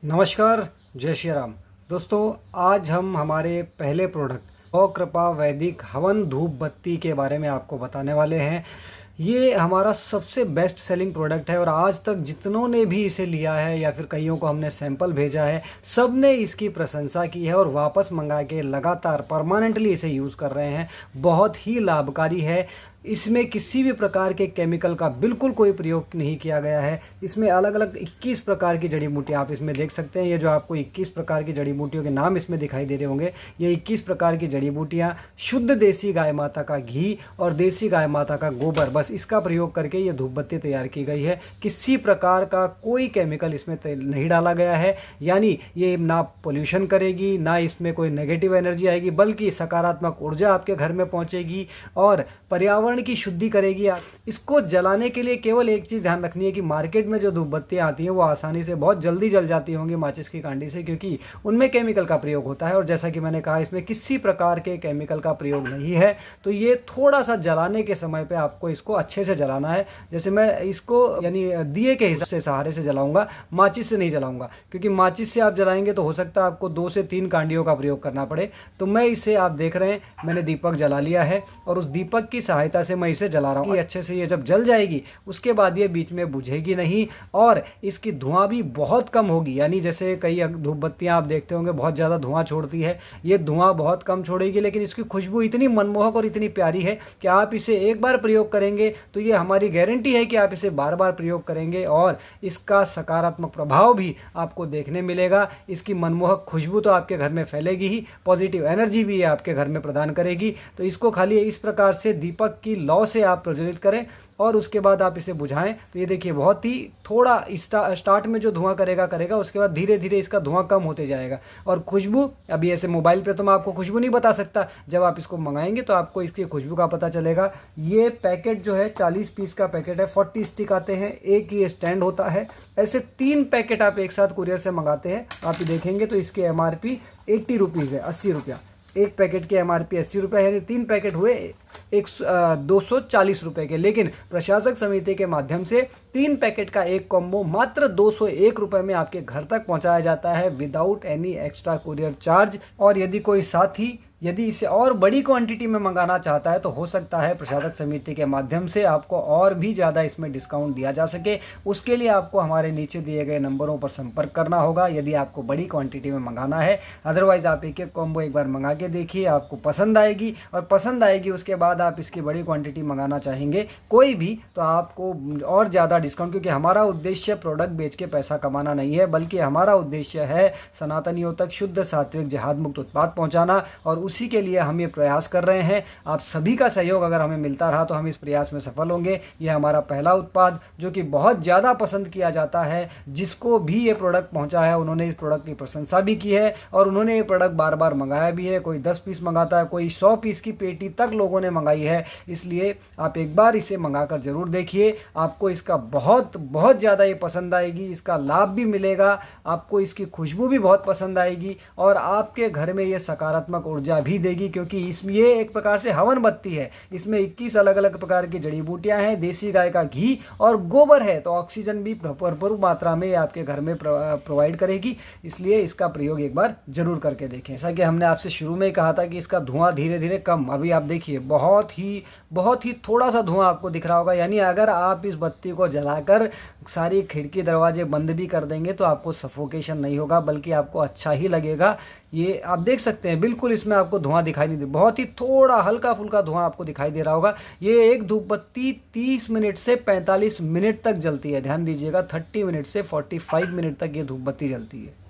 नमस्कार, जय श्री राम। दोस्तों, आज हम हमारे पहले प्रोडक्ट गौ कृपा वैदिक हवन धूप बत्ती के बारे में आपको बताने वाले हैं। ये हमारा सबसे बेस्ट सेलिंग प्रोडक्ट है और आज तक जितनों ने भी इसे लिया है या फिर कईयों को हमने सैंपल भेजा है, सब ने इसकी प्रशंसा की है और वापस मंगा के लगातार परमानेंटली इसे यूज़ कर रहे हैं। बहुत ही लाभकारी है। इसमें किसी भी प्रकार के केमिकल का बिल्कुल कोई प्रयोग नहीं किया गया है। इसमें अलग अलग 21 प्रकार की जड़ी बूटियाँ आप इसमें देख सकते हैं। ये जो आपको 21 प्रकार की जड़ी बूटियों के नाम इसमें दिखाई दे रहे होंगे, ये 21 प्रकार की जड़ी बूटियाँ शुद्ध देसी गाय माता का घी और देसी गाय माता का गोबर, बस इसका प्रयोग करके ये धूप बत्ती तैयार की गई है। किसी प्रकार का कोई केमिकल इसमें नहीं डाला गया है। यानी ये ना पोल्यूशन करेगी, ना इसमें कोई नेगेटिव एनर्जी आएगी, बल्कि सकारात्मक ऊर्जा आपके घर में पहुँचेगी और पर्यावरण की शुद्धि करेगी। इसको जलाने के लिए केवल एक चीज़ ध्यान रखनी है कि मार्केट में जो धूप बत्तियाँ आती हैं वो आसानी से बहुत जल्दी जल जाती होंगी माचिस की कांडी से, क्योंकि उनमें केमिकल का प्रयोग होता है। और जैसा कि मैंने कहा, इसमें किसी प्रकार के केमिकल का प्रयोग नहीं है। तो ये थोड़ा सा जलाने के समय पे आपको इसको अच्छे से जलाना है। जैसे मैं इसको यानी दिए के हिसाब से सहारे से जलाऊंगा, माचिस से नहीं जलाऊंगा, क्योंकि माचिस से आप जलाएंगे तो हो सकता है आपको 2 से 3 कांडियों का प्रयोग करना पड़े। तो मैं इसे, आप देख रहे हैं, मैंने दीपक जला लिया है और उस दीपक की सहायता से मैं इसे जला रहा हूँ। अच्छे से ये जब जल जाएगी उसके बाद ये बीच में बुझेगी नहीं और इसकी धुआं भी बहुत कम होगी। यानी जैसे कई धूप बत्तियाँ आप देखते होंगे बहुत ज़्यादा धुआं छोड़ती है, ये धुआं बहुत कम छोड़ेगी, लेकिन इसकी खुशबू इतनी मनमोहक और इतनी प्यारी है कि आप इसे एक बार प्रयोग करेंगे तो ये हमारी गारंटी है कि आप इसे बार बार प्रयोग करेंगे और इसका सकारात्मक प्रभाव भी आपको देखने मिलेगा। इसकी मनमोहक खुशबू तो आपके घर में फैलेगी ही, पॉजिटिव एनर्जी भी ये आपके घर में प्रदान करेगी। तो इसको खाली इस प्रकार से दीपक की लौ से आप प्रज्वलित करें और उसके बाद आप इसे बुझाएं। तो ये देखिए, बहुत ही थोड़ा स्टार्ट में जो धुआं करेगा, उसके बाद धीरे धीरे इसका धुआं कम होते जाएगा। और खुशबू, अभी ऐसे मोबाइल पे तो मैं आपको खुशबू नहीं बता सकता, जब आप इसको मंगाएंगे तो आपको इसकी खुशबू का पता चलेगा। ये पैकेट जो है 40 पीस का पैकेट है, 40 स्टिक आते हैं, एक ही स्टैंड होता है। ऐसे 3 पैकेट आप एक साथ कुरियर से मंगाते हैं। आप देखेंगे तो इसकी MRP 80 रुपीज़ है, 80 रुपया। एक पैकेट की MRP 80 रुपये है, यानी 3 पैकेट हुए 240 रुपये के। लेकिन प्रशासक समिति के माध्यम से 3 पैकेट का एक कॉम्बो मात्र 201 रुपये में आपके घर तक पहुंचाया जाता है, without any extra courier charge. और यदि कोई साथी इसे और बड़ी क्वांटिटी में मंगाना चाहता है तो हो सकता है प्रशासक समिति के माध्यम से आपको और भी ज़्यादा इसमें डिस्काउंट दिया जा सके। उसके लिए आपको हमारे नीचे दिए गए नंबरों पर संपर्क करना होगा यदि आपको बड़ी क्वांटिटी में मंगाना है। अदरवाइज़ आप एक कॉम्बो एक बार मंगा के देखिए, आपको पसंद आएगी, और पसंद आएगी उसके बाद आप इसकी बड़ी क्वांटिटी मंगाना चाहेंगे कोई भी तो आपको और ज़्यादा डिस्काउंट, क्योंकि हमारा उद्देश्य प्रोडक्ट बेच के पैसा कमाना नहीं है, बल्कि हमारा उद्देश्य है सनातनियों तक शुद्ध सात्विक जिहाद मुक्त उत्पाद पहुँचाना। और उसी के लिए हम ये प्रयास कर रहे हैं। आप सभी का सहयोग अगर हमें मिलता रहा तो हम इस प्रयास में सफल होंगे। ये हमारा पहला उत्पाद जो कि बहुत ज़्यादा पसंद किया जाता है। जिसको भी ये प्रोडक्ट पहुंचा है उन्होंने इस प्रोडक्ट की प्रशंसा भी की है और उन्होंने ये प्रोडक्ट बार बार मंगाया भी है। कोई 10 पीस मंगाता है, कोई 100 पीस की पेटी तक लोगों ने मंगाई है। इसलिए आप एक बार इसे मंगाकर जरूर देखिए, आपको इसका बहुत बहुत ज़्यादा ये पसंद आएगी। इसका लाभ भी मिलेगा, आपको इसकी खुशबू भी बहुत पसंद आएगी और आपके घर में ये सकारात्मक ऊर्जा भी देगी, क्योंकि इसमें ये एक प्रकार से हवन बत्ती है। इसमें 21 अलग अलग प्रकार की जड़ी बूटियां हैं, देसी गाय का घी और गोबर है, तो ऑक्सीजन भी भरपूर मात्रा में आपके घर में प्रोवाइड करेगी। इसलिए इसका प्रयोग एक बार जरूर करके देखें। जैसा कि हमने आपसे शुरू में ही कहा था कि इसका धुआं धीरे धीरे कम, अभी आप देखिए बहुत ही थोड़ा सा धुआं आपको दिख रहा होगा। यानी अगर आप इस बत्ती को जलाकर सारी खिड़की दरवाजे बंद भी कर देंगे तो आपको सफोकेशन नहीं होगा, बल्कि आपको अच्छा ही लगेगा। ये आप देख सकते हैं, बिल्कुल इसमें आपको धुआं दिखाई नहीं दे, बहुत ही थोड़ा हल्का फुल्का धुआं आपको दिखाई दे रहा होगा। ये एक धूप बत्ती 30 मिनट से 45 मिनट तक जलती है। ध्यान दीजिएगा, 30 मिनट से 45 मिनट तक ये धूप बत्ती जलती है।